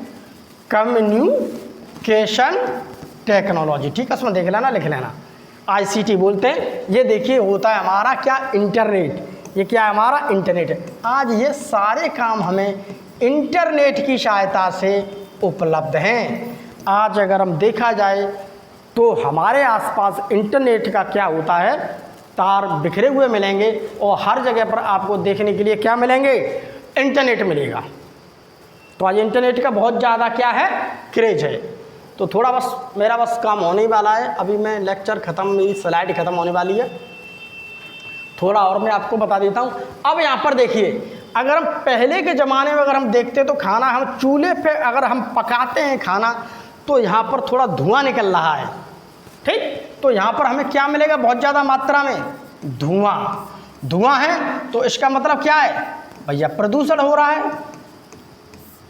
communication technology, ठीक है, उसमें देख लेना, लिख लेना, आईसीटी बोलते हैं। ये देखिए होता है हमारा क्या, इंटरनेट, ये क्या है हमारा इंटरनेट है। आज ये सारे काम हमें इंटरनेट की सहायता से उपलब्ध हैं। आज अगर हम देखा जाए तो हमारे आसपास इंटरनेट का क्या होता है, तार बिखरे हुए मिलेंगे और हर जगह पर आपको देखने के लिए क्या मिलेंगे, इंटरनेट मिलेगा। तो आज इंटरनेट का बहुत ज़्यादा क्या है, क्रेज है। तो थोड़ा बस मेरा काम होने वाला है, अभी मैं लेक्चर ख़त्म, मेरी स्लाइड ख़त्म होने वाली है, थोड़ा और मैं आपको बता देता हूँ। अब यहाँ पर देखिए, अगर हम पहले के ज़माने में अगर हम देखते तो खाना हम चूल्हे पे अगर हम पकाते हैं खाना, तो यहाँ पर थोड़ा धुआं निकल रहा है, ठीक, तो यहाँ पर हमें क्या मिलेगा, बहुत ज़्यादा मात्रा में धुआं है। तो इसका मतलब क्या है भैया, प्रदूषण हो रहा है।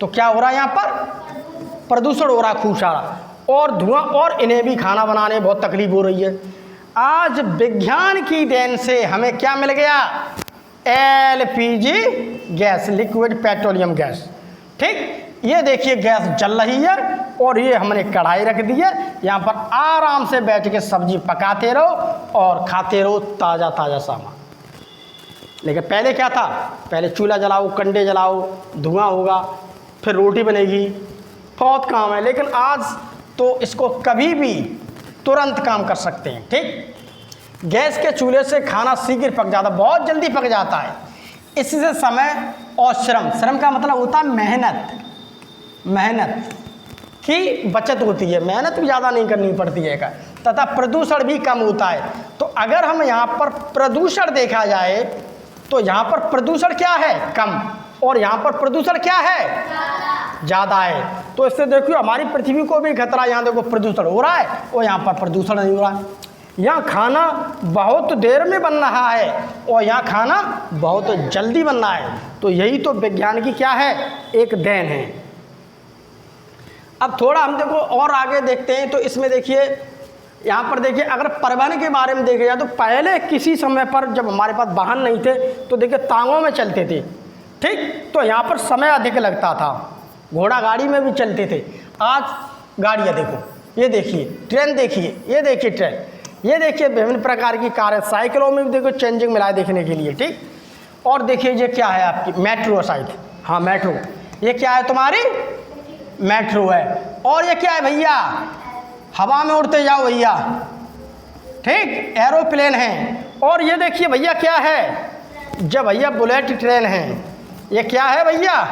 तो क्या हो रहा है, यहाँ पर प्रदूषण हो रहा है खूब सारा, और धुआं, और इन्हें भी खाना बनाने में बहुत तकलीफ हो रही है। आज विज्ञान की देन से हमें क्या मिल गया, LPG gas, liquid petroleum gas, ठीक। ये देखिए गैस जल रही है और ये हमने कढ़ाई रख दी है, यहाँ पर आराम से बैठ के सब्जी पकाते रहो और खाते रहो ताज़ा ताज़ा सामान। लेकिन पहले क्या था, पहले चूल्हा जलाओ, कंडे जलाओ, धुआं होगा, फिर रोटी बनेगी, बहुत काम है। लेकिन आज तो इसको कभी भी तुरंत काम कर सकते हैं, ठीक। गैस के चूल्हे से खाना शीघ्र पक जाता है, बहुत जल्दी पक जाता है। इससे समय और श्रम का मतलब होता है मेहनत की बचत होती है, मेहनत भी ज़्यादा नहीं करनी पड़ती है, तथा प्रदूषण भी कम होता है। तो अगर हम यहाँ पर प्रदूषण देखा जाए तो यहाँ पर प्रदूषण क्या है, कम, और यहाँ पर प्रदूषण क्या है, ज़्यादा है। तो इससे देखिए हमारी पृथ्वी को भी खतरा, यहाँ देखो प्रदूषण हो रहा है और यहाँ पर प्रदूषण नहीं हो रहा है। यहाँ खाना बहुत देर में बन रहा है और यहाँ खाना बहुत जल्दी बन रहा है। तो यही तो विज्ञान की क्या है, एक देन है। अब थोड़ा हम देखो और आगे देखते हैं। तो इसमें देखिए, यहाँ पर देखिए, अगर परिवहन के बारे में देखा जाए तो पहले किसी समय पर जब हमारे पास वाहन नहीं थे तो देखिए तांगों में चलते थे, ठीक। तो यहाँ पर समय अधिक लगता था, घोड़ा गाड़ी में भी चलते थे। आज गाड़ियाँ देखो, ये देखिए ट्रेन, देखिए ये देखिए ट्रेन, ये देखिए विभिन्न प्रकार की कारें, साइकिलों में भी देखो चेंजिंग मिलाए देखने के लिए, ठीक। और देखिए ये क्या है आपकी मेट्रो शायद, हाँ मेट्रो, ये क्या है तुम्हारी मेट्रो है। और ये क्या है भैया, हवा में उड़ते जाओ भैया, ठीक, एरोप्लेन है। और ये देखिए भैया क्या है, जब भैया बुलेट ट्रेन है, ये क्या है भैया,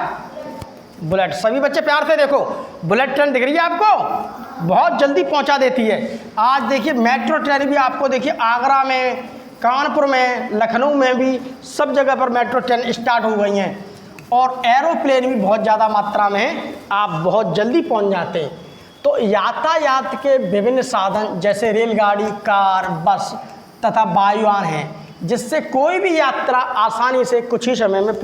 बुलेट। सभी बच्चे प्यार से देखो, बुलेट ट्रेन दिख रही है आपको, बहुत जल्दी पहुंचा देती है। आज देखिए मेट्रो ट्रेन भी आपको देखिए आगरा में, कानपुर में, लखनऊ में भी सब जगह पर मेट्रो ट्रेन स्टार्ट हो गई हैं। और एरोप्लेन भी बहुत ज़्यादा मात्रा में है, आप बहुत जल्दी पहुंच जाते हैं। तो यातायात के विभिन्न साधन जैसे रेलगाड़ी, कार, बस तथा वायुयान हैं, जिससे कोई भी यात्रा आसानी से कुछ ही समय में